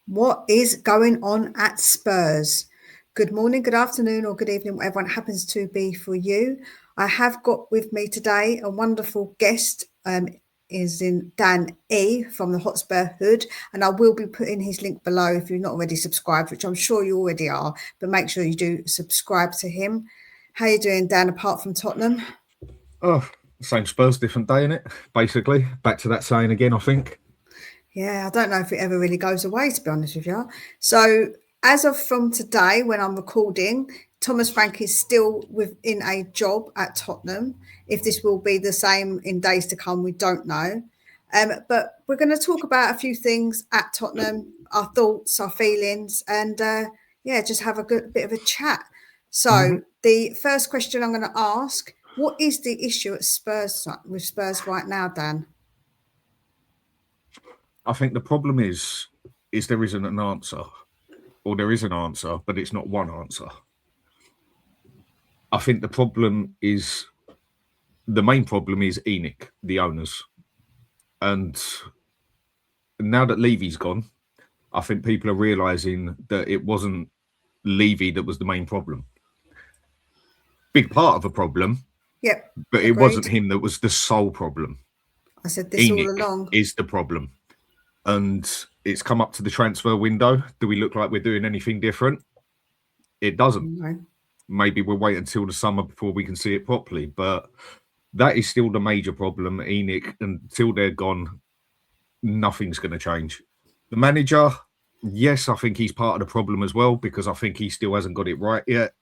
What is going on at Spurs? Good morning, good afternoon, or good evening, whatever it happens to be for you. I have got with me today a wonderful guest, is in Dan E from the Hotspur Hood, and I will be putting his link below if you're not already subscribed, which I'm sure you already are, but make sure you do subscribe to him. How you doing, Dan, apart from Tottenham? Oh, same Spurs, different day, innit? Basically, back to that saying again, I think. Yeah, I don't know if it ever really goes away, to be honest with you. So, as of from today, when I'm recording, Thomas Frank is still within a job at Tottenham. If this will be the same in days to come, we don't know. But we're going to talk about a few things at Tottenham, our thoughts, our feelings, and yeah, just have a good bit of a chat. hmm So, the first question I'm going to ask: what is the issue at Spurs with Spurs right now, Dan? I think the problem is there isn't an answer, or there is an answer, but it's not one answer. I think the main problem is Enoch, the owners, and now that Levy's gone, I think people are realizing that it wasn't Levy that was the main problem. Big part of a problem, Yep, but it wasn't agreed. him that was the sole problem. I said this all Enoch along. is the problem. And it's come up to the transfer window. Do we look like we're doing anything different? It doesn't. No. Maybe we'll wait until the summer before we can see it properly. But that is still the major problem, Enoch. Until they're gone, nothing's going to change. The manager, yes, I think he's part of the problem as well because I think he still hasn't got it right yet.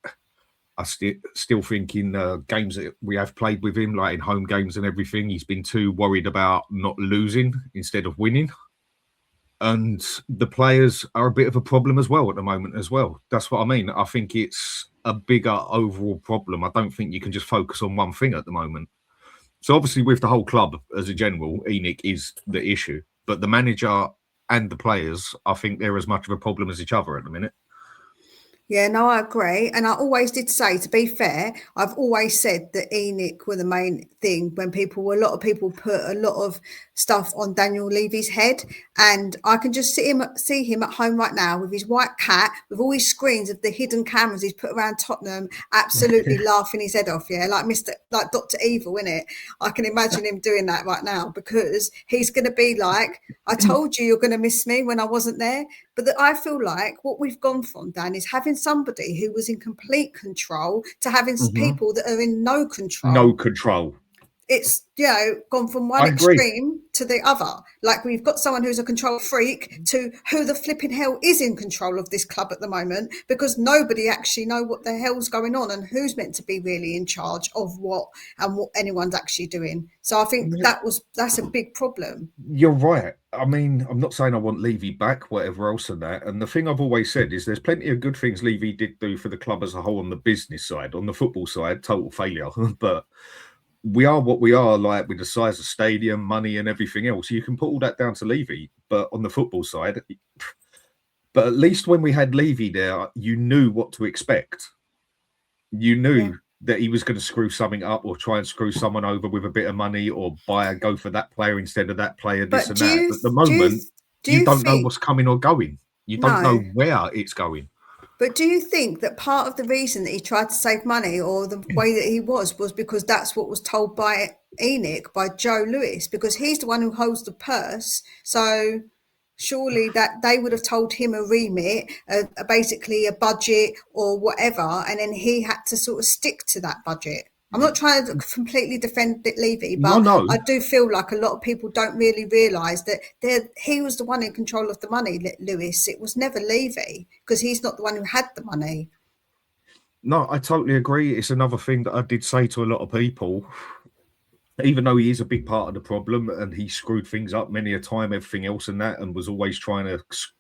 Still think in games that we have played with him, like in home games and everything, he's been too worried about not losing instead of winning. And the players are a bit of a problem as well at the moment as well. That's what I mean. I think it's a bigger overall problem. I don't think you can just focus on one thing at the moment. So obviously with the whole club as a general, Enoch is the issue. But the manager and the players, I think they're as much of a problem as each other at the minute. Yeah, no, I agree. And I always did say, to be fair, I've always said that Enoch were the main thing when a lot of people put a lot of stuff on Daniel Levy's head. And I can just see him at home right now with his white cat, with all his screens of the hidden cameras he's put around Tottenham, absolutely laughing his head off. Yeah, like Dr. Evil, innit? I can imagine him doing that right now because he's going to be like, I told you you're going to miss me when I wasn't there. But I feel like what we've gone from, Dan, is having somebody who was in complete control to having Mm-hmm. people that are in no No control. control. It's, gone from one I agree. extreme to the other. Like we've got someone who's a control freak to who the flipping hell is in control of this club at the moment because nobody actually know what the hell's going on and who's meant to be really in charge of what and what anyone's actually doing. So I think that's a big problem. You're right. I mean, I'm not saying I want Levy back, whatever else and that. And the thing I've always said is there's plenty of good things Levy did do for the club as a whole on the business side. On the football side, total failure. But we are what we are, like with the size of stadium, money, and everything else. You can put all that down to Levy. But on the football side, but at least when we had Levy there, you knew what to expect. You Yeah. knew that he was going to screw something up or try and screw someone over with a bit of money or go for that player instead of that player, this But and that. But at the do you moment, do you you don't know think what's coming or going. You don't know no? where it's going. But do you think that part of the reason that he tried to save money or the way that he was because that's what was told by Enoch, by Joe Lewis, because he's the one who holds the purse. So surely that they would have told him a remit, basically a budget or whatever, and then he had to sort of stick to that budget. I'm not trying to completely defend Levy, No, but no, I do feel like a lot of people don't really realise that he was the one in control of the money, Lewis. It was never Levy because he's not the one who had the money. no, I totally agree. It's another thing that I did say to a lot of people. Even though he is a big part of the problem and he screwed things up many a time, everything else and that, and was always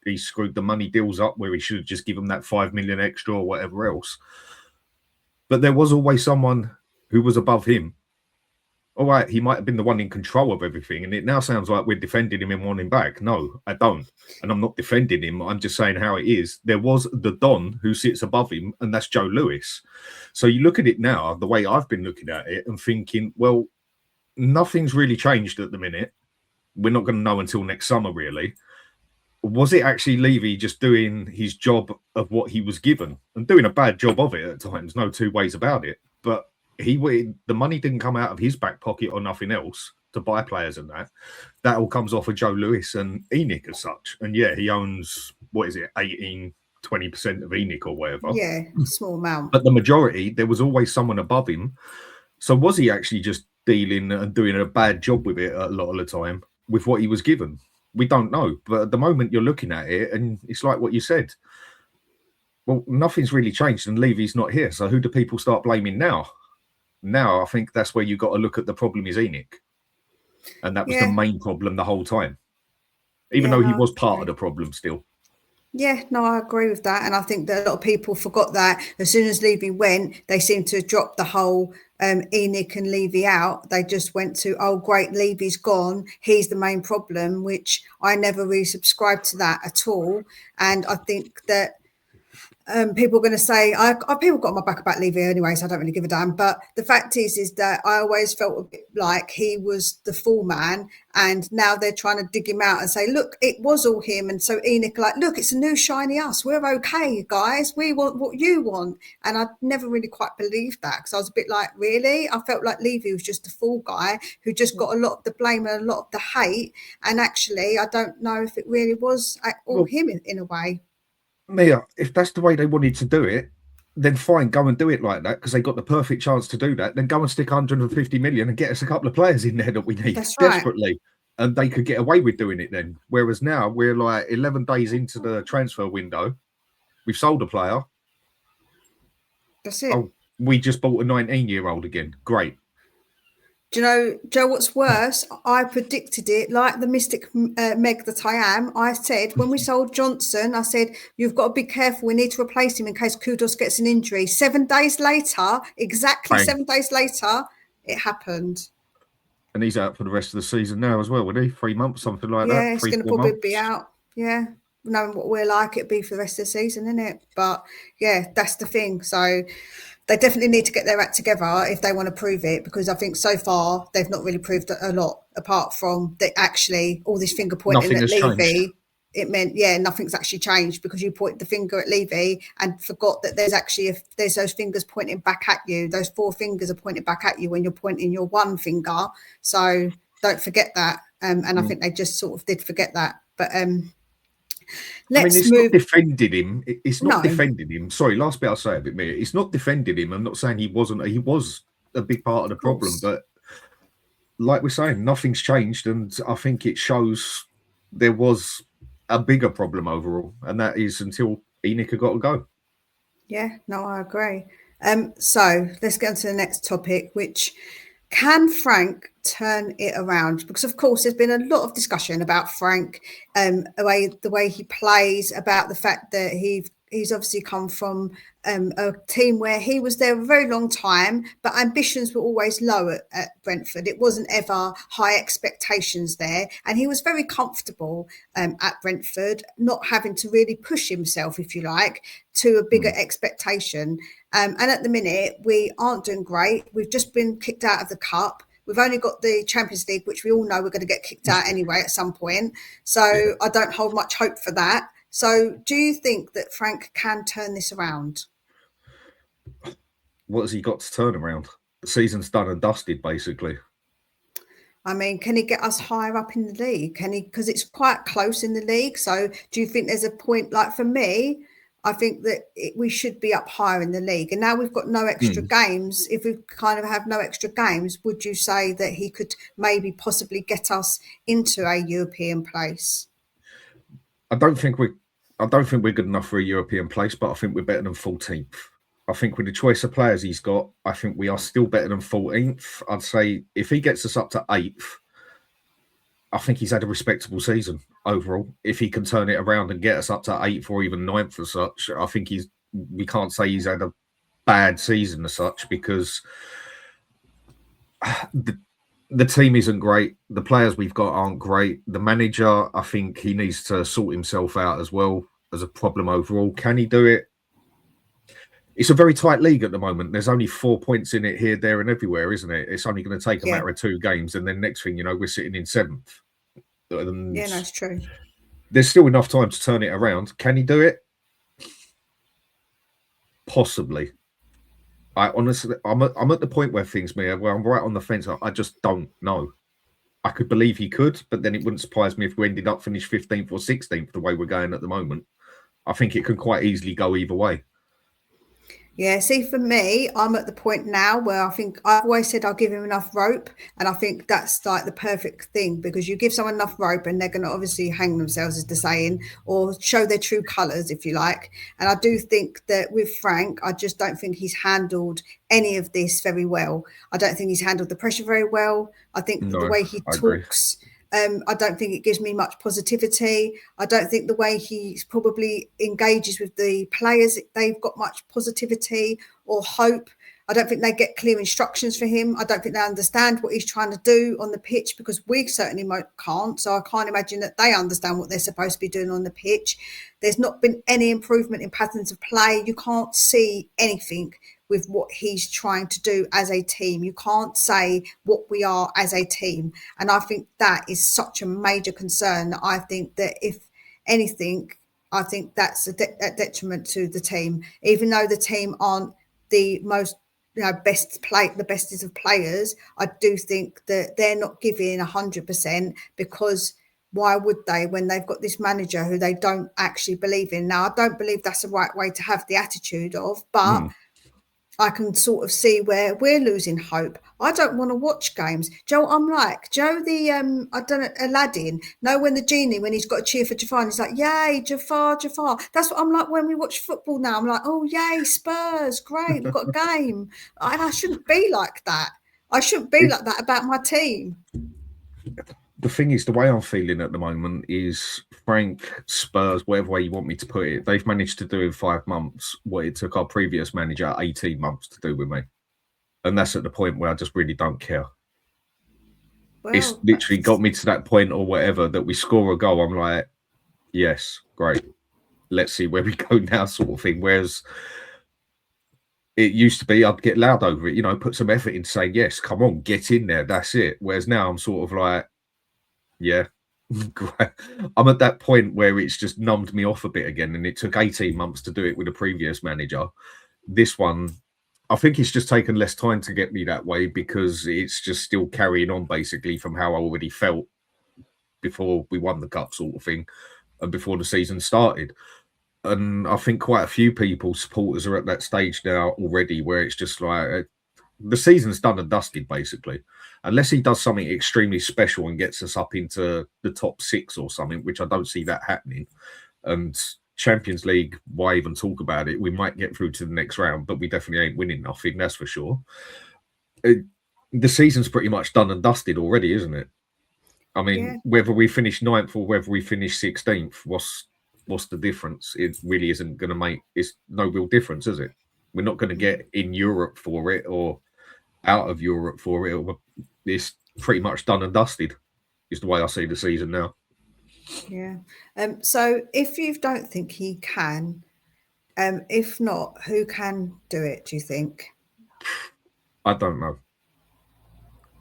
he screwed the money deals up where he should have just given that 5 million extra or whatever else. But there was always someone who was above him. All right, he might have been the one in control of everything, and it now sounds like we're defending him and wanting him back. No, I don't. And I'm not defending him. I'm just saying how it is. There was the Don who sits above him, and that's Joe Lewis. So you look at it now, the way I've been looking at it and thinking, well, nothing's really changed at the minute. We're not going to know until next summer, really. was it actually Levy just doing his job of what he was given and doing a bad job of it at times? No two ways about it. But the money didn't come out of his back pocket or nothing else to buy players and that. That all comes off of Joe Lewis and ENIC as such. And yeah, he owns, 18, 20% of ENIC or whatever. Yeah, small amount. But the majority, there was always someone above him. So was he actually just dealing and doing a bad job with it a lot of the time with what he was given? We don't know. But at the moment you're looking at it and it's like what you said. Well, nothing's really changed and Levy's not here. So who do people start blaming now? Now I think that's where you've got to look at the problem is ENIC. And that was the main problem the whole time. Even though he was part of the problem still. Yeah, no, I agree with that. And I think that a lot of people forgot that as soon as Levy went, they seemed to drop the whole ENIC and Levy out. They just went to, oh, great, Levy's gone. He's the main problem, which I never really subscribed to that at all. And I think that people are going to say, people got my back about Levy anyway, so I don't really give a damn. But the fact is that I always felt a bit like he was the fall man, and now they're trying to dig him out and say, look, it was all him. And so ENIC like, look, it's a new shiny us. We're okay, guys. We want what you want. And I never really quite believed that because I was a bit like, really? I felt like Levy was just a fall guy who just got a lot of the blame and a lot of the hate. And actually, I don't know if it really was all him in a way. Mia, if that's the way they wanted to do it, then fine, go and do it like that because they got the perfect chance to do that. Then go and stick 150 million and get us a couple of players in there that we need desperately. And they could get away with doing it then. Whereas now we're like 11 days into the transfer window. We've sold a player. That's it. Oh, we just bought a 19-year-old again. Great. Do you know, Joe, what's worse? I predicted it like the mystic Meg that I am. I said, when we sold Johnson, I said, you've got to be careful. We need to replace him in case Kudos gets an injury. 7 days later, exactly 7 days later, it happened. And he's out for the rest of the season now as well, would he? 3 months, something like that? Yeah, he's going to probably be out. Yeah, knowing what we're like, it'd be for the rest of the season, isn't it? But yeah, that's the thing. So they definitely need to get their act together if they want to prove it, because I think so far they've not really proved a lot apart from that actually all this finger pointing at Levy. It meant, nothing's actually changed because you point the finger at Levy and forgot that there's actually, there's those fingers pointing back at you. Those 4 fingers are pointing back at you when you're pointing your one finger. So don't forget that. And I think they just sort of did forget that. But it's not defending him. It's not defending him. Sorry, last bit I'll say a bit more. It's not defending him. I'm not saying he wasn't. He was a big part of the problem. But like we're saying, nothing's changed. And I think it shows there was a bigger problem overall. And that is until ENIC had got to go. Yeah, no, I agree. So let's get on to the next topic, which can Frank turn it around? Because of course there's been a lot of discussion about Frank, the way he plays, about the fact that he's obviously come from a team where he was there a very long time, but ambitions were always low at Brentford. It wasn't ever high expectations there, and he was very comfortable at Brentford, not having to really push himself, if you like, to a bigger expectation. And at the minute, we aren't doing great. We've just been kicked out of the cup. We've only got the Champions League, which we all know we're going to get kicked out anyway at some point. So I don't hold much hope for that. So do you think that Frank can turn this around? What has he got to turn around? The season's done and dusted, basically. I mean, can he get us higher up in the league? Can he? Because it's quite close in the league. So do you think there's a point, like for me, I think that we should be up higher in the league. And now we've got no extra games. If we kind of have no extra games, would you say that he could maybe possibly get us into a European place? I don't think we're good enough for a European place, but I think we're better than 14th. I think with the choice of players he's got, I think we are still better than 14th. I'd say if he gets us up to 8th, I think he's had a respectable season overall. If he can turn it around and get us up to 8th or even 9th as such, I think we can't say he's had a bad season as such, because the team isn't great. The players we've got aren't great. The manager, I think he needs to sort himself out as well as a problem overall. Can he do it? It's a very tight league at the moment. There's only 4 points in it here, there, and everywhere, isn't it? It's only going to take a matter of 2 games, and then next thing you know, we're sitting in 7th. Yeah, that's true. there's still enough time to turn it around. Can he do it? Possibly. I honestly, I'm at the point where things, Mia, where I'm right on the fence. I just don't know. I could believe he could, but then it wouldn't surprise me if we ended up finish 15th or 16th the way we're going at the moment. I think it can quite easily go either way. Yeah, see, for me, I'm at the point now where I think I've always said I'll give him enough rope, and I think that's like the perfect thing because you give someone enough rope, and they're going to obviously hang themselves, as the saying, or show their true colours, if you like. And I do think that with Frank, I just don't think he's handled any of this very well. I don't think he's handled the pressure very well. I think that the No, way he I agree. talks. I don't think it gives me much positivity. I don't think the way he probably engages with the players, they've got much positivity or hope. I don't think they get clear instructions for him. I don't think they understand what he's trying to do on the pitch because we certainly can't. So I can't imagine that they understand what they're supposed to be doing on the pitch. There's not been any improvement in patterns of play. You can't see anything with what he's trying to do as a team. You can't say what we are as a team. And I think that is such a major concern. I think that if anything, I think that's a detriment to the team, even though the team aren't the most the bestest of players. I do think that they're not giving 100% because why would they when they've got this manager who they don't actually believe in? Now, I don't believe that's the right way to have the attitude of, but I can sort of see where we're losing hope. I don't want to watch games. Joe, I'm like, Joe, the, I don't know, Aladdin. No, when the genie, when he's got to cheer for Jafar, and he's like, yay, Jafar, Jafar. That's what I'm like when we watch football now. I'm like, oh, yay, Spurs, great, we've got a game. And I shouldn't be like that. I shouldn't be like that about my team. The thing is, the way I'm feeling at the moment is Frank, Spurs, whatever way you want me to put it, they've managed to do in 5 months what it took our previous manager 18 months to do with me. And that's at the point where I just really don't care. It's Well, literally got me to that point or whatever that we score a goal. I'm like, yes, great. Let's see where we go now, sort of thing. Whereas it used to be I'd get loud over it, put some effort into saying, yes, come on, get in there. That's it. Whereas now I'm sort of like, yeah, I'm at that point where it's just numbed me off a bit again. And it took 18 months to do it with the previous manager. This one, I think it's just taken less time to get me that way because it's just still carrying on basically from how I already felt before we won the cup, sort of thing, and before the season started. And I think quite a few people, supporters, are at that stage now already where it's just like the season's done and dusted, basically. Unless he does something extremely special and gets us up into the top 6 or something, which I don't see that happening. And Champions League, why even talk about it? We might get through to the next round, but we definitely ain't winning nothing, that's for sure. The season's pretty much done and dusted already, isn't it? I mean, yeah, whether we finish 9th or whether we finish 16th, what's the difference? It really isn't going to make, it's no real difference, is it? We're not going to get in Europe for it or out of Europe for it. It's pretty much done and dusted, is the way I see the season now. yeah. So if you don't think he can, if not, who can do it, do you think? I don't know.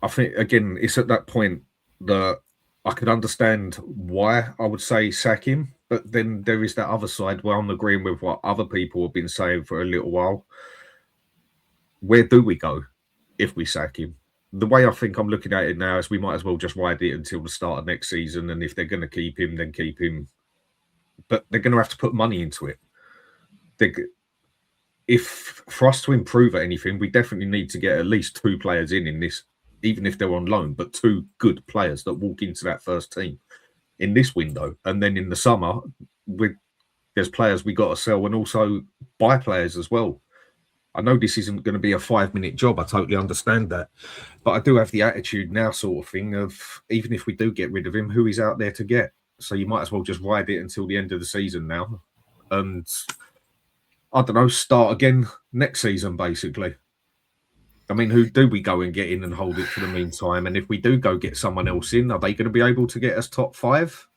I think, again, it's at that point that I could understand why I would say sack him, but then there is that other side where I'm agreeing with what other people have been saying for a little while. Where do we go if we sack him? The way I think I'm looking at it now is we might as well just ride it until the start of next season, and if they're going to keep him, then keep him. But they're going to have to put money into it. If for us to improve at anything, we definitely need to get at least 2 players in this, even if they're on loan, but 2 good players that walk into that first team in this window. And then in the summer, there's players we got to sell and also buy players as well. I know this isn't going to be a 5-minute job. I totally understand that. But I do have the attitude now, sort of thing, of even if we do get rid of him, who is out there to get? So you might as well just ride it until the end of the season now. And I don't know, start again next season, basically. I mean, who do we go and get in and hold it for the meantime? And if we do go get someone else in, are they going to be able to get us top 5?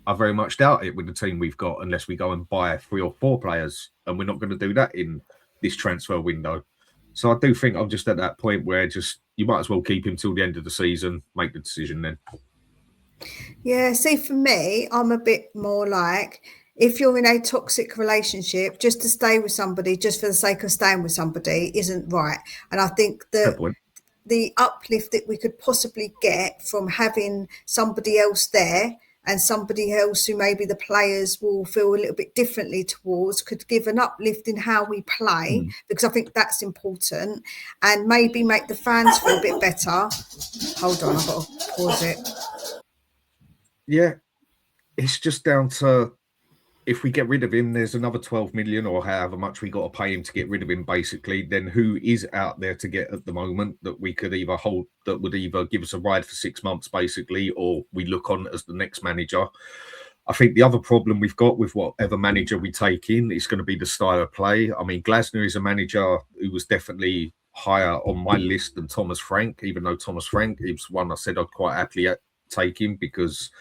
I very much doubt it with the team we've got, unless we go and buy 3 or 4 players. And we're not going to do that in this transfer window. So I do think I'm just at that point where just you might as well keep him till the end of the season, make the decision then. Yeah, see, for me, I'm a bit more like, if you're in a toxic relationship, just to stay with somebody just for the sake of staying with somebody isn't right. And I think Fair that point. the uplift that we could possibly get from having somebody else there, and somebody else who maybe the players will feel a little bit differently towards, could give an uplift in how we play, Mm. because I think that's important, and maybe make the fans feel a bit better. Hold on, I've got to pause it. Yeah, it's just down to, if we get rid of him, there's another 12 million or however much we got to pay him to get rid of him, basically. Then who is out there to get at the moment that we could either hold, that would either give us a ride for 6 months, basically, or we look on as the next manager? I think the other problem we've got with whatever manager we take in is going to be the style of play. I mean, Glasner is a manager who was definitely higher on my list than Thomas Frank, even though Thomas Frank is one I said I'd quite happily take him because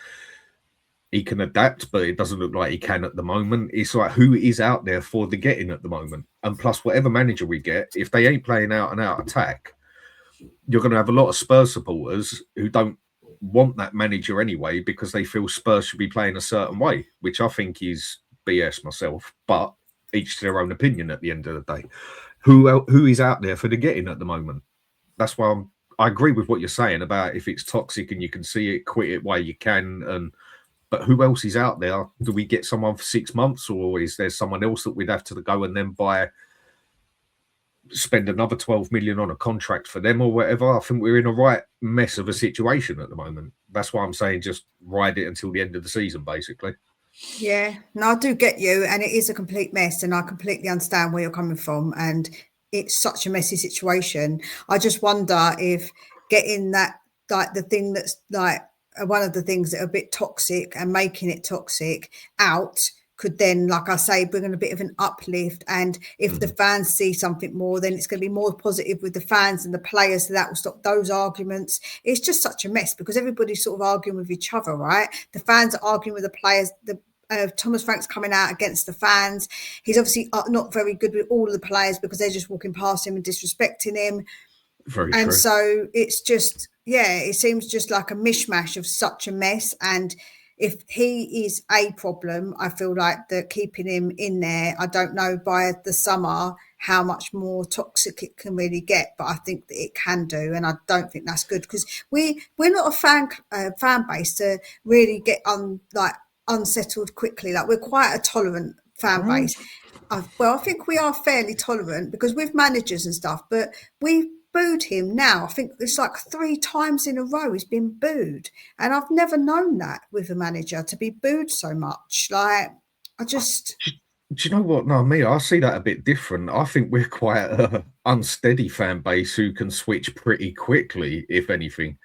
he can adapt, but it doesn't look like he can at the moment. It's like, who is out there for the getting at the moment? And plus, whatever manager we get, if they ain't playing out and out attack, you're going to have a lot of Spurs supporters who don't want that manager anyway because they feel Spurs should be playing a certain way, which I think is BS myself. But each to their own opinion at the end of the day. Who is out there for the getting at the moment? That's why I agree with what you're saying about, if it's toxic and you can see it, quit it while you can. And but who else is out there? Do we get someone for 6 months, or is there someone else that we'd have to go and then spend another 12 million on a contract for them or whatever? I think we're in a right mess of a situation at the moment. That's why I'm saying just ride it until the end of the season, basically. Yeah, no, I do get you, and it is a complete mess, and I completely understand where you're coming from, and it's such a messy situation. I just wonder if getting that, like the thing that's like one of the things that are a bit toxic and making it toxic out, could then, like I say, bring in a bit of an uplift. And if the Mm-hmm. fans see something more, then it's going to be more positive with the fans and the players. So that will stop those arguments. It's just such a mess because everybody's sort of arguing with each other, right? The fans are arguing with the players. Thomas Frank's coming out against the fans. He's obviously not very good with all of the players because they're just walking past him and disrespecting him. Very And true. so it's just, yeah, it seems just like a mishmash of such a mess. And if he is a problem, I feel like that keeping him in there, I don't know by the summer how much more toxic it can really get, but I think that it can do, and I don't think that's good because we're not a fan base to really get unsettled quickly. Like, we're quite a tolerant fan Um, base. Well, I think we are fairly tolerant because with managers and stuff, but we booed him now. I think it's like 3 times in a row he's been booed. And I've never known that with a manager to be booed so much. Like, I just, do you know what? No, me, I see that a bit different. I think we're quite a unsteady fan base who can switch pretty quickly, if anything.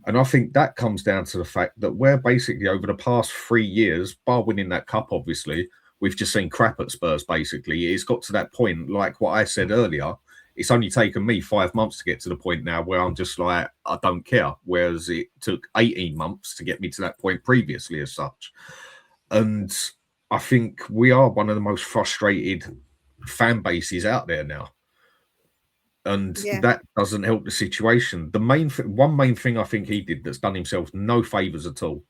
And I think that comes down to the fact that we're basically, over the past 3 years, bar winning that cup, obviously, we've just seen crap at Spurs, basically. It's got to that point, like what I said earlier, it's only taken me 5 months to get to the point now where I'm just like, I don't care. Whereas it took 18 months to get me to that point previously, as such. And I think we are one of the most frustrated fan bases out there now. And yeah, that doesn't help the situation. One main thing I think he did that's done himself no favors at all.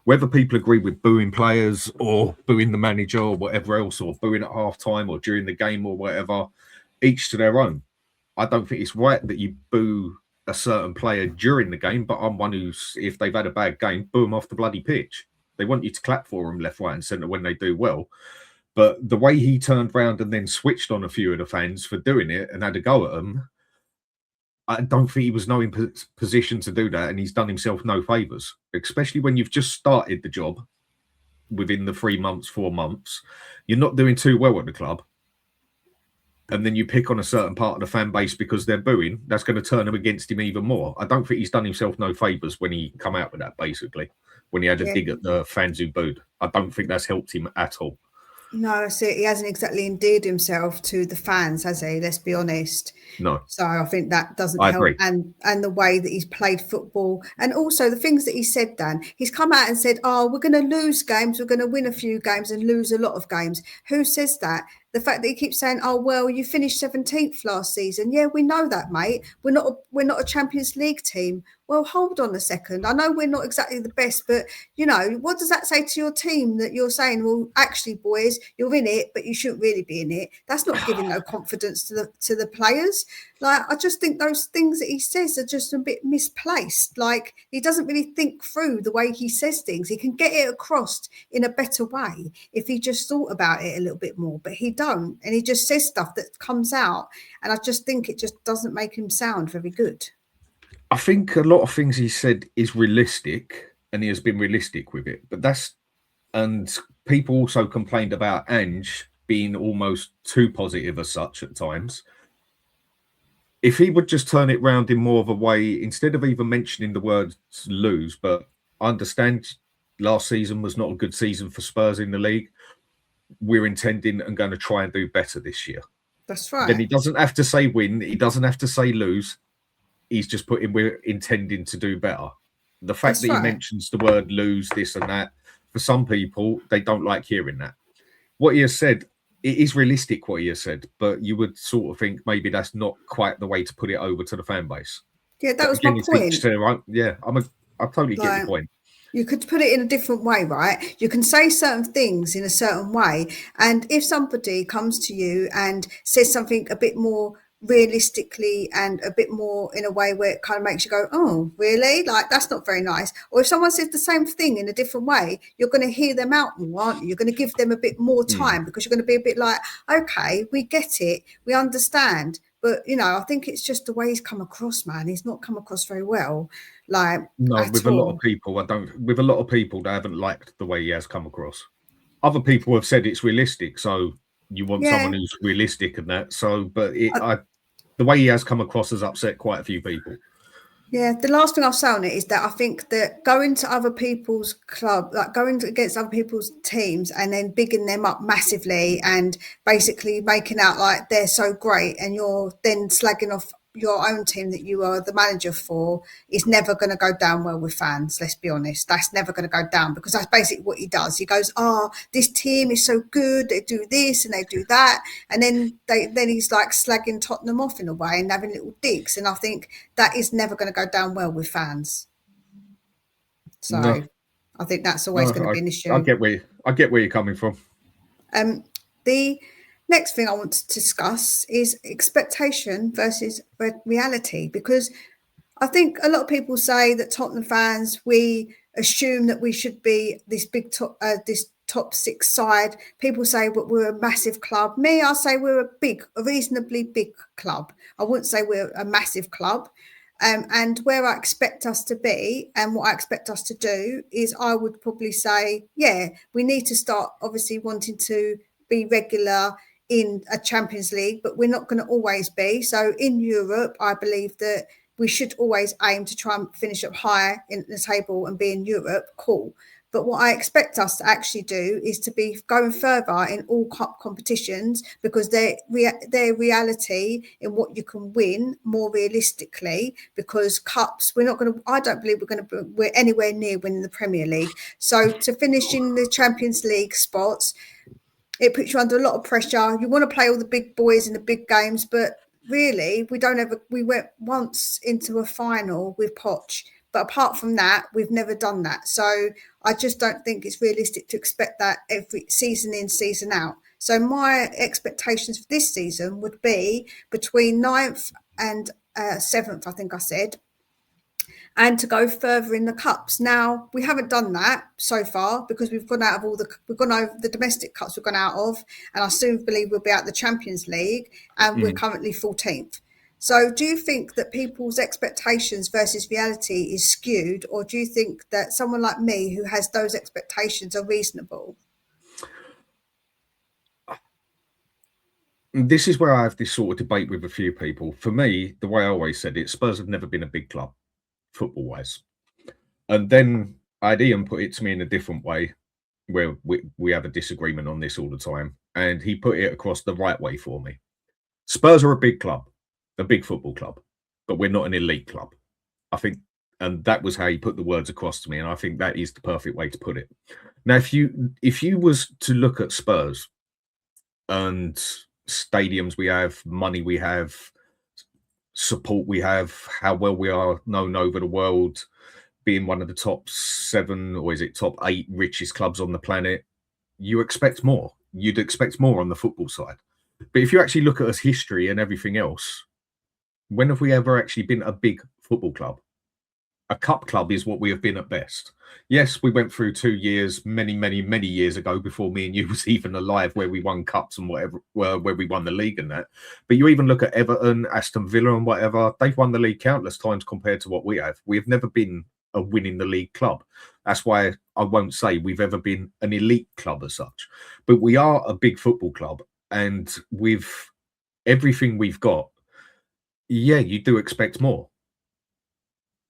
Whether people agree with booing players or booing the manager or whatever else, or booing at halftime or during the game or whatever, each to their own. I don't think it's right that you boo a certain player during the game, but I'm one who's, if they've had a bad game, boo them off the bloody pitch. They want you to clap for them left, right, and centre when they do well. But the way he turned around and then switched on a few of the fans for doing it and had a go at them, I don't think he was no in position to do that, and he's done himself no favors, especially when you've just started the job within the 3 months, 4 months. You're not doing too well at the club, and then you pick on a certain part of the fan base because they're booing. That's going to turn them against him even more. I don't think he's done himself no favors when he come out with that. Basically, when he had a yeah. dig at the fans who booed, I don't think that's helped him at all. No, so he hasn't exactly endeared himself to the fans, has he? Let's be honest. No, So I think that doesn't I help, agree. and the way that he's played football, and also the things that he said. Dan, he's come out and said, "Oh, we're going to lose games. We're going to win a few games and lose a lot of games." Who says that? the fact that he keeps saying, "Oh well, you finished 17th last season." Yeah, we know that, mate. We're not a Champions League team. Well, hold on a second. I know we're not exactly the best, but what does that say to your team that you're saying, well, actually, boys, you're in it, but you shouldn't really be in it? That's not giving no confidence to the players. Like, I just think those things that he says are just a bit misplaced. Like, he doesn't really think through the way he says things. He can get it across in a better way if he just thought about it a little bit more, but he don't, and he just says stuff that comes out, and I just think it just doesn't make him sound very good. I think a lot of things he said is realistic, and he has been realistic with it. But and people also complained about Ange being almost too positive as such at times. If he would just turn it round in more of a way, instead of even mentioning the words lose, but I understand last season was not a good season for Spurs in the league. We're intending and going to try and do better this year. That's right. Then he doesn't have to say win. He doesn't have to say lose. He's just putting we're intending to do better. The fact that he mentions the word lose, this and that, for some people, they don't like hearing that. What he has said, it is realistic what he has said, but you would sort of think maybe that's not quite the way to put it over to the fan base. Yeah, that was my point. I totally get your point. You could put it in a different way, right? You can say certain things in a certain way. And if somebody comes to you and says something a bit more realistically and a bit more in a way where it kind of makes you go, oh, really? Like, that's not very nice. Or if someone says the same thing in a different way, you're going to hear them out more, aren't you? You're going to give them a bit more time because you're going to be a bit like, okay, we get it. We understand. But, I think it's just the way he's come across, man. He's not come across very well. Like, no, with a lot of people, with a lot of people, they haven't liked the way he has come across. Other people have said it's realistic, so you want someone who's realistic and that. So, but the way he has come across has upset quite a few people. Yeah, the last thing I'll say on it is that I think that going to other people's club, like going against other people's teams and then bigging them up massively and basically making out like they're so great, and you're then slagging off your own team that you are the manager for, is never going to go down well with fans. Let's be honest, that's never going to go down, because that's basically what he does. He goes, oh, this team is so good, they do this and they do that, and then he's like slagging Tottenham off in a way and having little digs, and I think that is never going to go down well with fans. So no. I think that's always going to be an issue. I get where you're coming from. The next thing I want to discuss is expectation versus reality, because I think a lot of people say that Tottenham fans, we assume that we should be this big top six side. People say we're a massive club. Me, I say we're a reasonably big club. I wouldn't say we're a massive club. And where I expect us to be and what I expect us to do is, I would probably say, yeah, we need to start obviously wanting to be regular in a Champions League, but we're not going to always be. So in Europe, I believe that we should always aim to try and finish up higher in the table and be in Europe. Cool. But what I expect us to actually do is to be going further in all cup competitions, because their reality in what you can win more realistically, because cups, I don't believe we're anywhere near winning the Premier League. So to finish in the Champions League spots, it puts you under a lot of pressure. You want to play all the big boys in the big games, but really we went once into a final with Poch. But apart from that, we've never done that. So I just don't think it's realistic to expect that every season in, season out. So my expectations for this season would be between 9th and 7th, I think I said, and to go further in the cups. Now, we haven't done that so far because we've gone over the domestic cups we've gone out of, and I soon believe we'll be out the Champions League, and we're currently 14th. So do you think that people's expectations versus reality is skewed, or do you think that someone like me who has those expectations are reasonable? This is where I have this sort of debate with a few people. For me, the way I always said it, Spurs have never been a big club, football-wise. And then Ian put it to me in a different way, where we have a disagreement on this all the time. And he put it across the right way for me. Spurs are a big club, a big football club, but we're not an elite club. I think, and that was how he put the words across to me, and I think that is the perfect way to put it. Now, if you was to look at Spurs, and stadiums we have, money we have, support we have, how well we are known over the world, being one of the top 7, or is it top 8 richest clubs on the planet, you expect more. You'd expect more on the football side. But if you actually look at us history and everything else, when have we ever actually been a big football club? A cup club is what we have been at best. Yes, we went through 2 years, many, many, many years ago, before me and you was even alive, where we won cups and whatever, where we won the league and that. But you even look at Everton, Aston Villa, and whatever, they've won the league countless times compared to what we have. We have never been a winning the league club. That's why I won't say we've ever been an elite club as such. But we are a big football club, and with everything we've got, yeah, you do expect more.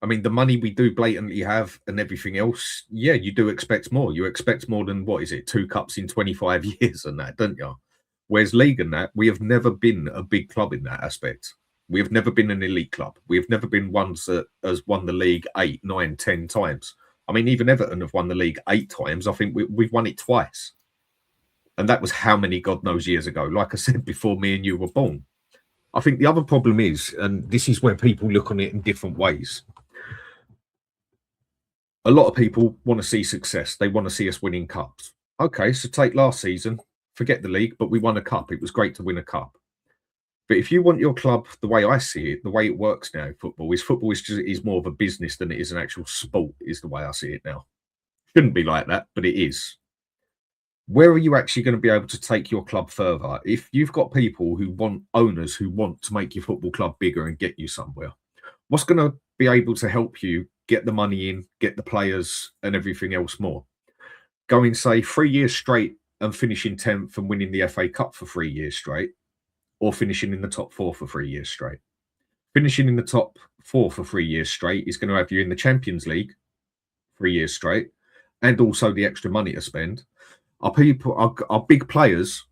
I mean, the money we do blatantly have and everything else, yeah, you do expect more. You expect more than, what is it, 2 cups in 25 years and that, don't you? Whereas league and that, we have never been a big club in that aspect. We have never been an elite club. We have never been ones that has won the league 8, 9, 10 times. I mean, even Everton have won the league 8 times. I think we've won it twice. And that was how many, God knows, years ago. Like I said, before me and you were born. I think the other problem is, and this is where people look on it in different ways, a lot of people want to see success. They want to see us winning cups. Okay, so take last season, forget the league, but we won a cup. It was great to win a cup. But if you want your club, the way I see it, the way it works now, football is more of a business than it is an actual sport, is the way I see it now. Shouldn't be like that, but it is. Where are you actually going to be able to take your club further? If you've got people who want, owners who want to make your football club bigger and get you somewhere, what's going to be able to help you get the money in, get the players and everything else more? Going, say, 3 years straight and finishing 10th and winning the FA Cup for 3 years straight, or finishing in the top 4 for 3 years straight. Finishing in the top 4 for 3 years straight is going to have you in the Champions League 3 years straight, and also the extra money to spend. Are big players,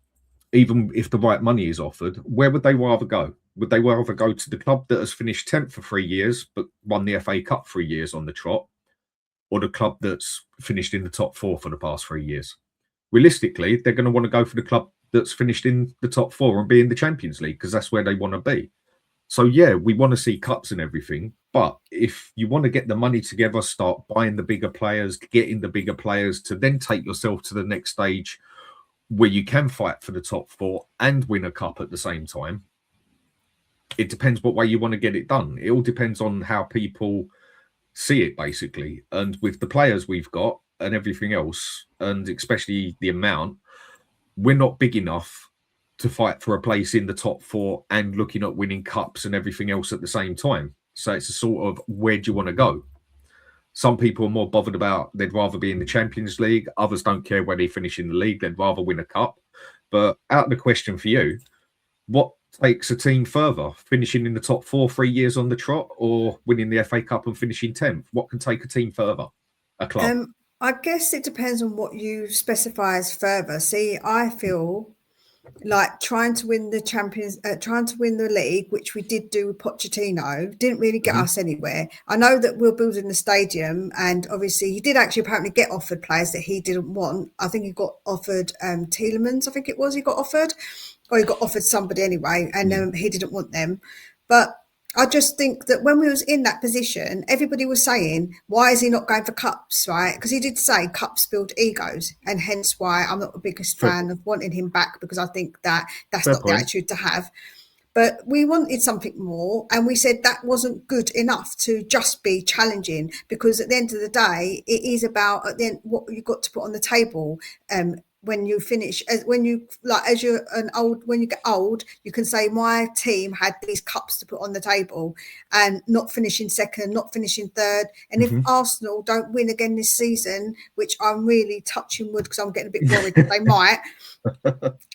even if the right money is offered, where would they rather go? Would they rather go to the club that has finished 10th for 3 years but won the FA Cup 3 years on the trot, or the club that's finished in the top 4 for the past 3 years? Realistically, they're going to want to go for the club that's finished in the top 4 and be in the Champions League, because that's where they want to be. So, yeah, we want to see cups and everything. But if you want to get the money together, start buying the bigger players, getting the bigger players to then take yourself to the next stage where you can fight for the top 4 and win a cup at the same time, it depends what way you want to get it done. It all depends on how people see it, basically. And with the players we've got and everything else, and especially the amount, we're not big enough to fight for a place in the top 4 and looking at winning cups and everything else at the same time. So it's a sort of, where do you want to go? Some people are more bothered about, they'd rather be in the Champions League. Others don't care where they finish in the league. They'd rather win a cup. But out of the question for you, what takes a team further? Finishing in the top 4 3 years on the trot, or winning the FA Cup and finishing 10th? What can take a team further? A club? I guess it depends on what you specify as further. See, I feel like trying to win the league, which we did do with Pochettino, didn't really get us anywhere. I know that we're building the stadium, and obviously he did actually apparently get offered players that he didn't want. I think he got offered Tielemans, I think it was, he got offered somebody anyway, and he didn't want them. But I just think that when we was in that position, everybody was saying, why is he not going for cups, right? Because he did say cups build egos, and hence why I'm not the biggest fan of wanting him back, because I think that that's not the attitude to have. But we wanted something more, and we said that wasn't good enough to just be challenging, because at the end of the day, it is about, at the end, what you've got to put on the table. When you finish, when you get old, you can say, my team had these cups to put on the table, and not finishing second, not finishing third. And if Arsenal don't win again this season, which I'm really touching wood because I'm getting a bit worried that they might,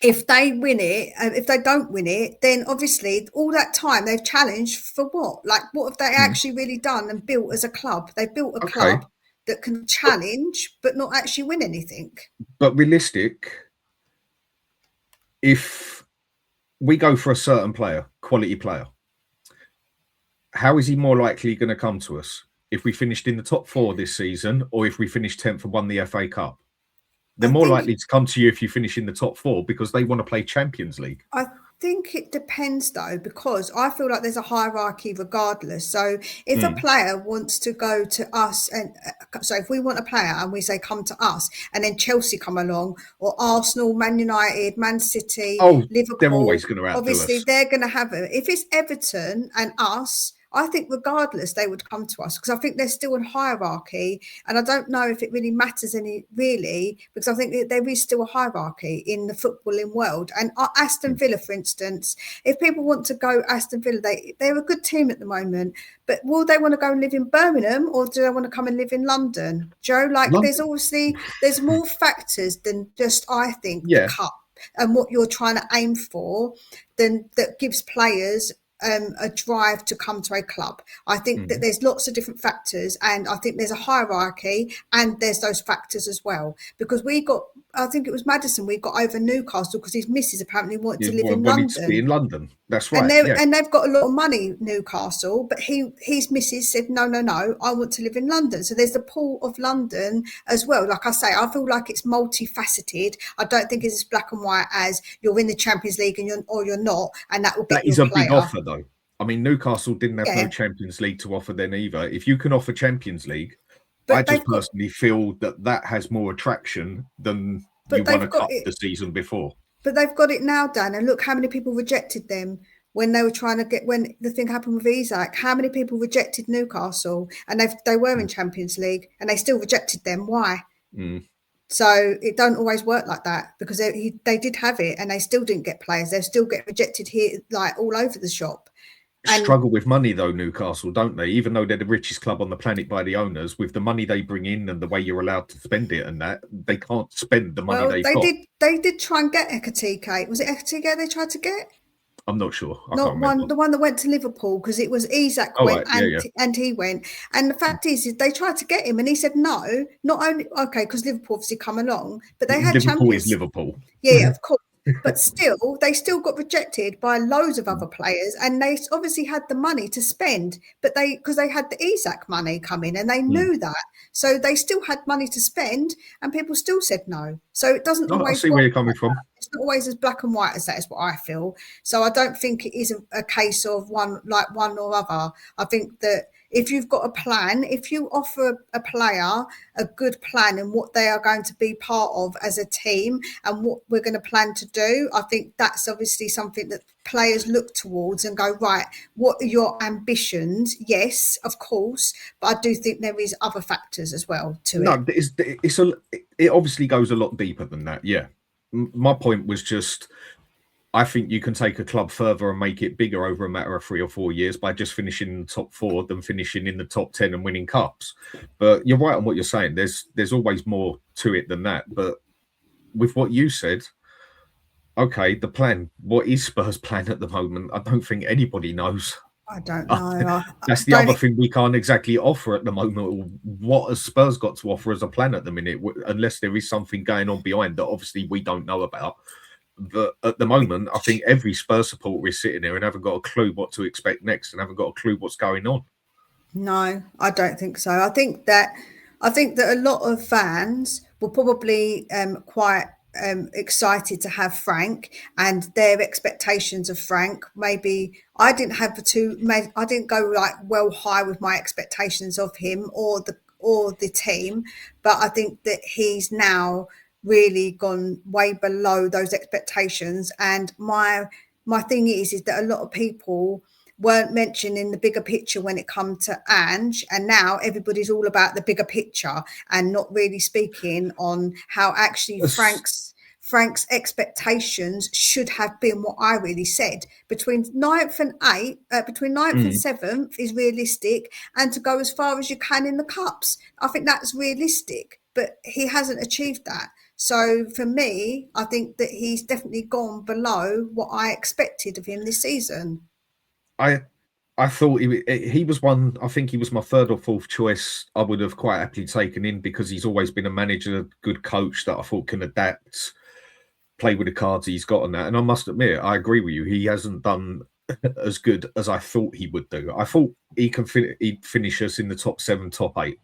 if they win it, and if they don't win it, then obviously all that time they've challenged for what? Like, what have they actually really done and built as a club? They built a club that can challenge but not actually win anything. But realistic, if we go for a certain player, quality player, how is he more likely going to come to us? If we finished in the top 4 this season, or if we finished 10th and won the FA Cup? They're I more think likely to come to you if you finish in the top 4 because they want to play Champions League. I think it depends though, because I feel like there's a hierarchy regardless. So if a Mm. player wants to go to us, and so if we want a player and we say come to us, and then Chelsea come along, or Arsenal, Man United, Man City, Oh, they're Liverpool, always going to outdo obviously us. they're going to have it. If it's Everton and us, I think regardless they would come to us, because I think there's still a hierarchy, and I don't know if it really matters any really, because I think that there is still a hierarchy in the footballing world. And Aston Mm. Villa, for instance, if people want to go Aston Villa, they're a good team at the moment, but will they want to go and live in Birmingham, or do they want to come and live in London? Joe, like London, there's more factors than just, I think, the yeah. cup and what you're trying to aim for, than that gives players a drive to come to a club. I think that Mm. there's lots of different factors, and I think there's a hierarchy, and there's those factors as well. Because I think it was Madison, we got over Newcastle because his missus apparently wanted to You live in wanted to be London. in London. That's And right. Yeah. they've got a lot of money, Newcastle, but his missus said no, no, no, I want to live in London. So there's the pull of London as well. Like I say, I feel like it's multifaceted. I don't think it's as black and white as you're in the Champions League and you're not, and that will get That you is a a big player. offer, though. I mean, Newcastle didn't have no Yeah, Champions League to offer then either. If you can offer Champions League, I but just personally feel that that has more attraction than you won a they've got cup it. the season before. But they've got it now, Dan. And look how many people rejected them when they were trying to get, when the thing happened with Isaac. How many people rejected Newcastle, and they were in Mm. Champions League and they still rejected them? Why? Mm. So it don't always work like that, because they did have it and they still didn't get players. They still get rejected here, like all over the shop. And Struggle with money though, Newcastle, don't they? Even though they're the richest club on the planet by the owners, with the money they bring in and the way you're allowed to spend it and that, they can't spend the money well, they've got. they did try and get Ekatike. Was it Ekatike they tried to get? I'm not sure. I can't Not remember. one, the one that went to Liverpool, because it was Isak All went right. Yeah, yeah. and he went. And the fact is they tried to get him, and he said no. Not only okay, because Liverpool obviously come along, but they had Liverpool is champions. Liverpool. Yeah, of course. But still, they still got rejected by loads of other players, and they obviously had the money to spend. But because they had the Isak money coming, and they Mm. knew that, so they still had money to spend, and people still said no. So it doesn't I always see where work you're coming like that. from. It's not always as black and white as that, is what I feel. So I don't think it is a case of one or other. I think that if you've got a plan, if you offer a player a good plan and what they are going to be part of as a team and what we're going to plan to do, I think that's obviously something that players look towards and go, right, what are your ambitions? Yes, of course, but I do think there is other factors as well to it. No, it obviously goes a lot deeper than that. Yeah. My point was just, I think you can take a club further and make it bigger over a matter of 3 or 4 years by just finishing in the top 4 than finishing in the top 10 and winning cups. But you're right on what you're saying. There's always more to it than that. But with what you said, okay, the plan. What is Spurs' plan at the moment? I don't think anybody knows. I don't know. That's the Don't other thing we can't exactly offer at the moment. What has Spurs got to offer as a plan at the minute? Unless there is something going on behind that obviously we don't know about. But at the moment, I think every Spurs supporter is sitting there and haven't got a clue what to expect next and haven't got a clue what's going on. No, I don't think so. I think that a lot of fans were probably quite excited to have Frank, and their expectations of Frank. Maybe I didn't have I didn't go like well high with my expectations of him or the team, but I think that he's now really gone way below those expectations. And my thing is that a lot of people weren't mentioning the bigger picture when it come to Ange, and now everybody's all about the bigger picture and not really speaking on how actually Yes. Frank's expectations should have been what I really said. Between ninth and Mm. seventh is realistic, and to go as far as you can in the cups, I think that's realistic. But he hasn't achieved that. So for me, I think that he's definitely gone below what I expected of him this season. I I thought he was one. I think he was my third or fourth choice. I would have quite happily taken in because he's always been a manager, good coach that I thought can adapt, play with the cards he's got on that. And I must admit, I agree with you. He hasn't done as good as I thought he would do. I thought he'd finish us in the top 7, top 8.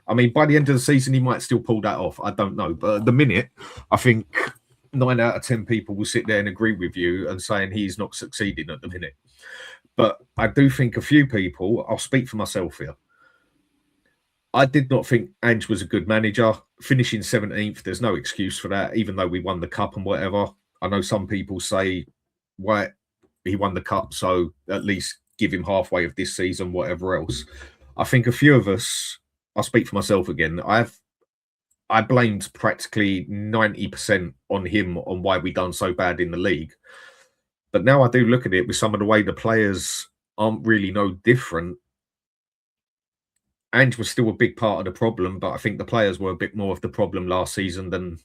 I mean, by the end of the season, he might still pull that off. I don't know. But at the minute, I think 9 out of 10 people will sit there and agree with you and saying he's not succeeding at the minute. But I do think a few people, I'll speak for myself here. I did not think Ange was a good manager. Finishing 17th, there's no excuse for that, even though we won the cup and whatever. I know some people say, well, he won the cup, so at least give him halfway of this season, whatever else. I think a few of us, I'll speak for myself again, I blamed practically 90% on him on why we done so bad in the league. But now I do look at it with some of the way the players aren't really no different. Ange was still a big part of the problem, but I think the players were a bit more of the problem last season than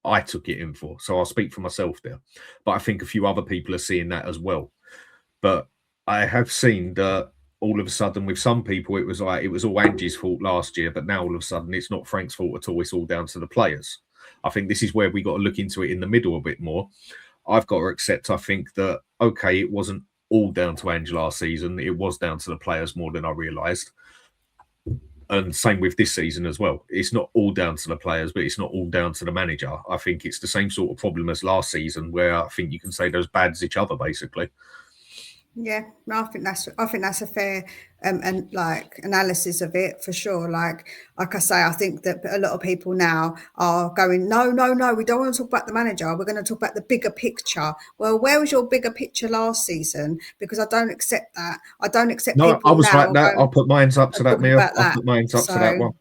I took it in for. So I'll speak for myself there. But I think a few other people are seeing that as well. But I have seen that all of a sudden with some people, it was like it was all Ange's fault last year, but now all of a sudden it's not Frank's fault at all. It's all down to the players. I think this is where we got to look into it in the middle a bit more. I've got to accept, I think that, okay, it wasn't all down to Ange last season. It was down to the players more than I realised. And same with this season as well. It's not all down to the players, but it's not all down to the manager. I think it's the same sort of problem as last season, where I think you can say those bad as each other, basically. Yeah, no, I think that's a fair and like analysis of it for sure. Like I say, I think that a lot of people now are going, no, we don't want to talk about the manager. We're going to talk about the bigger picture. Well, where was your bigger picture last season? Because I don't accept that. I don't accept No, people I was now like that. I'll put mine up to that, Mia. I'll put mine up to that one.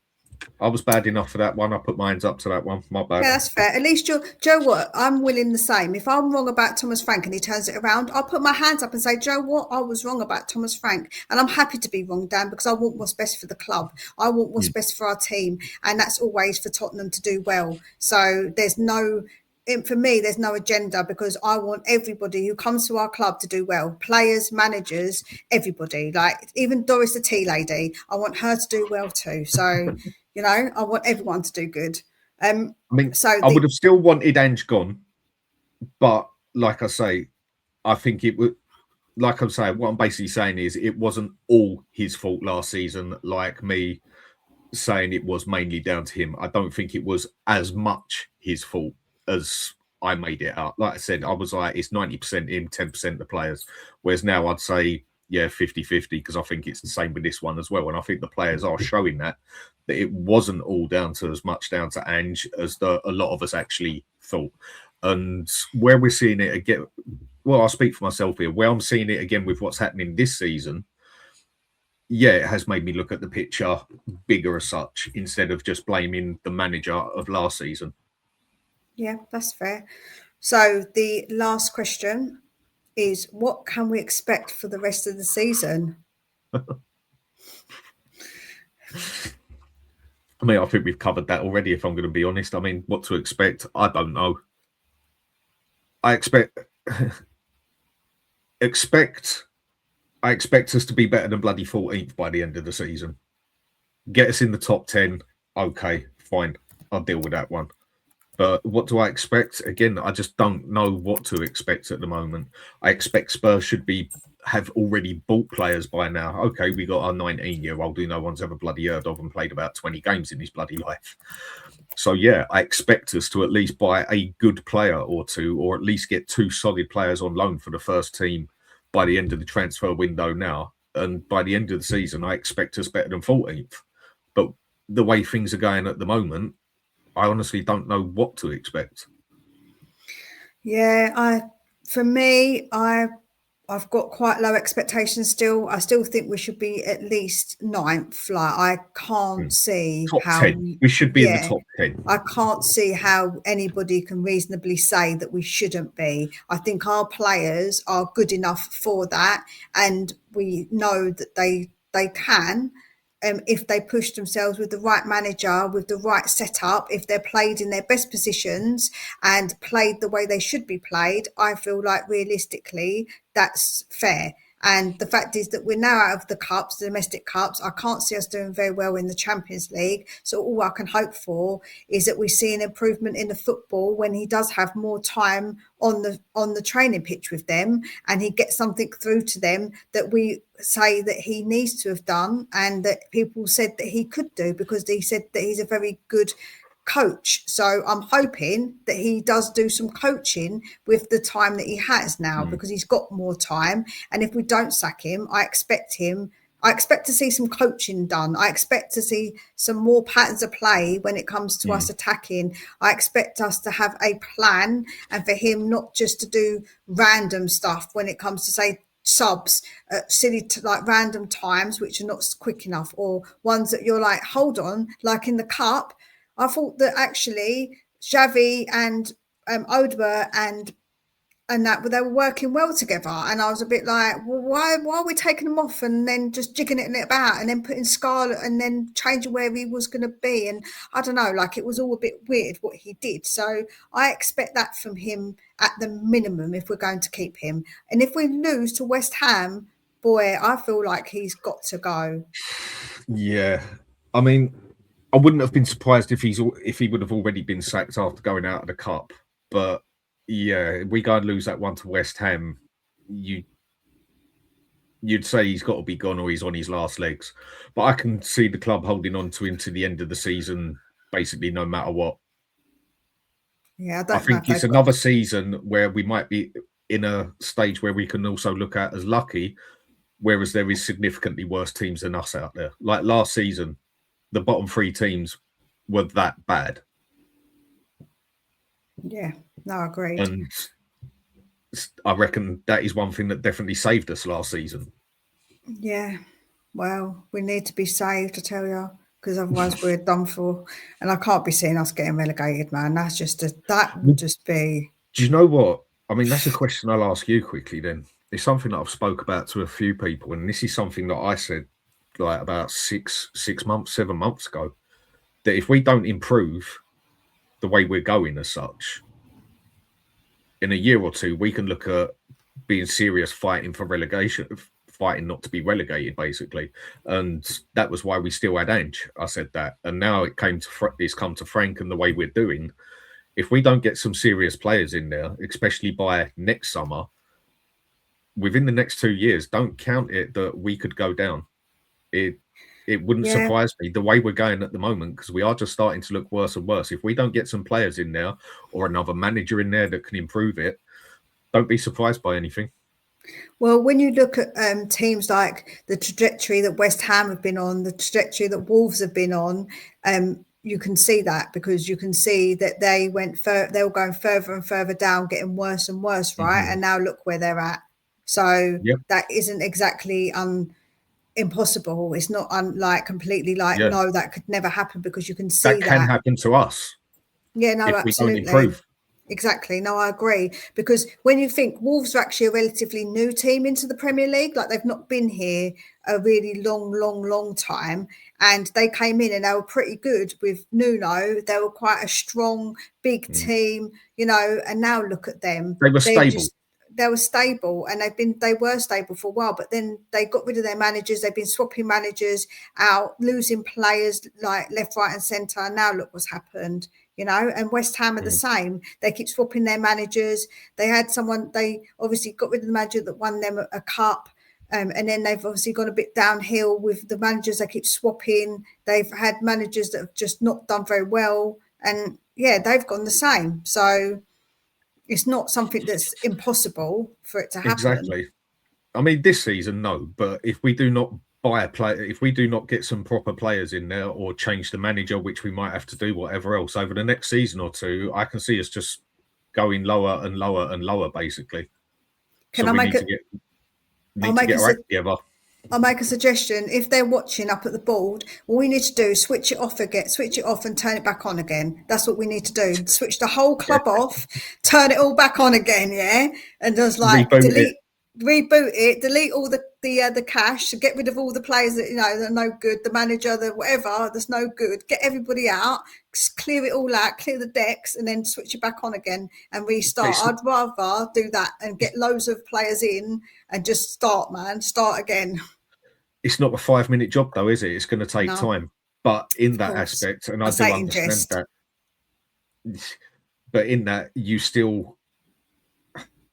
I was bad enough for that one. I put mine up to that one. My bad. Yeah, that's fair. At least Joe, what? I'm willing the same. If I'm wrong about Thomas Frank and he turns it around, I'll put my hands up and say, Joe, what? I was wrong about Thomas Frank. And I'm happy to be wrong, Dan, because I want what's best for the club. I want what's best for our team. And that's always for Tottenham to do well. So for me, there's no agenda, because I want everybody who comes to our club to do well. Players, managers, everybody. Like even Doris, the tea lady, I want her to do well too. So, I want everyone to do good. I would have still wanted Ange gone, but like I say, I think it would. Like I'm saying, what I'm basically saying is it wasn't all his fault last season. Like me saying it was mainly down to him. I don't think it was as much his fault as I made it out. Like I said, I was like, it's 90% him, 10% the players. Whereas now I'd say, yeah, 50-50, because I think it's the same with this one as well. And I think the players are showing that it wasn't all down to as much down to Ange as a lot of us actually thought. And where we're seeing it again, well, I'll speak for myself here, where I'm seeing it again with what's happening this season, yeah, it has made me look at the picture bigger as such, instead of just blaming the manager of last season. Yeah, that's fair. So the last question is, what can we expect for the rest of the season? I mean, I think we've covered that already, if I'm going to be honest. I mean, what to expect, I don't know. I expect us to be better than bloody 14th by the end of the season. Get us in the top 10. Okay, fine. I'll deal with that one. But what do I expect? Again, I just don't know what to expect at the moment. I expect Spurs have already bought players by now. Okay, we got our 19-year-old who no one's ever bloody heard of and played about 20 games in his bloody life. So, yeah, I expect us to at least buy a good player or two, or at least get 2 solid players on loan for the first team by the end of the transfer window now. And by the end of the season, I expect us better than 14th. But the way things are going at the moment, I honestly don't know what to expect. Yeah, I've got quite low expectations still. I still think we should be at least 9th. Like I can't see top how 10. We should be in the top 10. I can't see how anybody can reasonably say that we shouldn't be. I think our players are good enough for that, and we know that they can. If they push themselves with the right manager, with the right setup, if they're played in their best positions and played the way they should be played, I feel like realistically that's fair. And the fact is that we're now out of the cups, the domestic cups. I can't see us doing very well in the Champions League. So all I can hope for is that we see an improvement in the football when he does have more time on the training pitch with them, and he gets something through to them that we say that he needs to have done, and that people said that he could do, because he said that he's a very good coach. So I'm hoping that he does do some coaching with the time that he has now, because he's got more time. And if we don't sack him, I expect to see some coaching done. I expect to see some more patterns of play when it comes to us attacking. I expect us to have a plan, and for him not just to do random stuff when it comes to, say, subs at like random times which are not quick enough, or ones that you're like, hold on, like in the cup. I thought that actually Xavi and Odwa and that they were working well together, and I was a bit like, well, why are we taking them off and then just jigging it about and then putting Scarlett and then changing where he was going to be? And I don't know, like, it was all a bit weird what he did. So I expect that from him at the minimum if we're going to keep him. And if we lose to West Ham, boy, I feel like he's got to go. Yeah, I mean, I wouldn't have been surprised if he would have already been sacked after going out of the cup. But yeah, if we go and lose that one to West Ham, you'd say he's got to be gone or he's on his last legs. But I can see the club holding on to him to the end of the season, basically no matter what. Yeah, I think it's another season where we might be in a stage where we can also look at as lucky, whereas there is significantly worse teams than us out there. Like last season, the bottom three teams were that bad. Yeah, no, agreed. And I reckon that is one thing that definitely saved us last season. Yeah, well, we need to be saved, I tell you, because otherwise we're done for. And I can't be seeing us getting relegated, man. That would just be. Do you know what? I mean, that's a question I'll ask you quickly then. It's something that I've spoke about to a few people, and this is something that I said like about 7 months ago, that if we don't improve the way we're going as such, in a year or two, we can look at being serious, fighting for relegation, fighting not to be relegated, basically. And that was why we still had Ange. I said that, and now it's come to Frank and the way we're doing. If we don't get some serious players in there, especially by next summer, within the next 2 years, don't count it that we could go down. It wouldn't surprise me the way we're going at the moment, because we are just starting to look worse and worse. If we don't get some players in there or another manager in there that can improve it, don't be surprised by anything. Well, when you look at teams like the trajectory that West Ham have been on, the trajectory that Wolves have been on, you can see that, because you can see that they were going further and further down, getting worse and worse, right? Mm-hmm. And now look where they're at. So that isn't exactly impossible. It's not completely no, that could never happen, because you can see that can happen to us. Yeah, no, if absolutely. We don't improve. Exactly. No, I agree. Because when you think Wolves are actually a relatively new team into the Premier League, like they've not been here a really long time, and they came in and they were pretty good with Nuno. They were quite a strong, big team, and now look at them. They were stable. They were stable, and they were stable for a while, but then they got rid of their managers. They've been swapping managers out, losing players like left, right, and centre. And now look what's happened. And West Ham are the same. They keep swapping their managers. They obviously got rid of the manager that won them a cup. And then they've obviously gone a bit downhill with the managers. They keep swapping. They've had managers that have just not done very well. And yeah, they've gone the same. So it's not something that's impossible for it to happen. Exactly. I mean, this season, no. But if we do not buy a player, if we do not get some proper players in there or change the manager, which we might have to do, whatever else, over the next season or two, I can see us just going lower and lower and lower, basically. I'll make a suggestion. If they're watching up at the board, what we need to do is switch it off and turn it back on again. That's what we need to do. Switch the whole club off, turn it all back on again, yeah? And just Reboot reboot it, delete all the cash, get rid of all the players that that are no good, the manager, the whatever that's no good, get everybody out, clear it all out, clear the decks, and then switch it back on again and restart. I'd rather do that and get loads of players in and just start again. It's not a 5-minute job though, is it? It's going to take time. But in that aspect, and I do understand that, but in that, you still,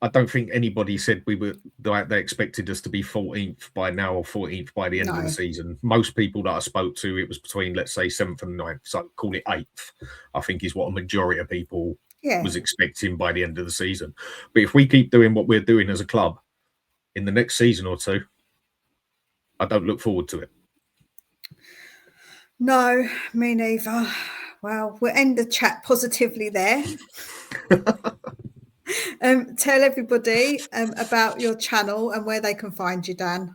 I don't think anybody said we were like they expected us to be 14th by now or 14th by the end of the season. Most people that I spoke to, it was between, let's say, 7th and 9th, so call it 8th, I think is what a majority of people was expecting by the end of the season. But if we keep doing what we're doing as a club in the next season or two, I don't look forward to it. No, me neither. Well, we'll end the chat positively there. Tell everybody about your channel and where they can find you, Dan.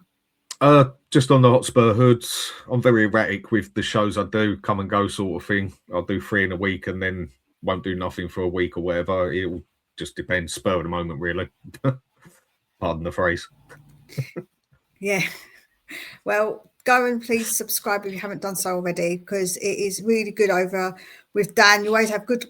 Just on the Hotspur Hoods. I'm very erratic with the shows I do, come and go sort of thing. I'll do 3 in a week and then won't do nothing for a week or whatever. It'll just depend, spur of the moment, really. Pardon the phrase. Yeah. Well, go and please subscribe if you haven't done so already, because it is really good over with Dan. You always have good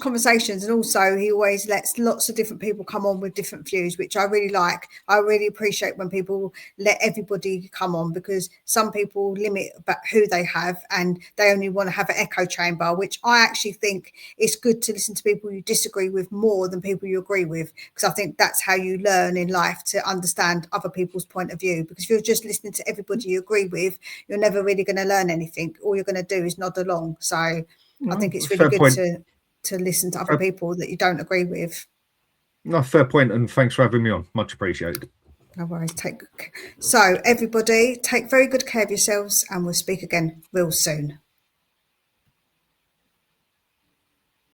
conversations, and also he always lets lots of different people come on with different views, which I really like. I really appreciate when people let everybody come on, because some people limit about who they have and they only want to have an echo chamber, which I actually think it's good to listen to people you disagree with more than people you agree with, because I think that's how you learn in life, to understand other people's point of view. Because if you're just listening to everybody you agree with, you're never really going to learn anything. All you're going to do is nod along. So I think it's really good to listen to other people that you don't agree with. No, fair point, and thanks for having me on. Much appreciated. No worries. So everybody, take very good care of yourselves, and we'll speak again real soon.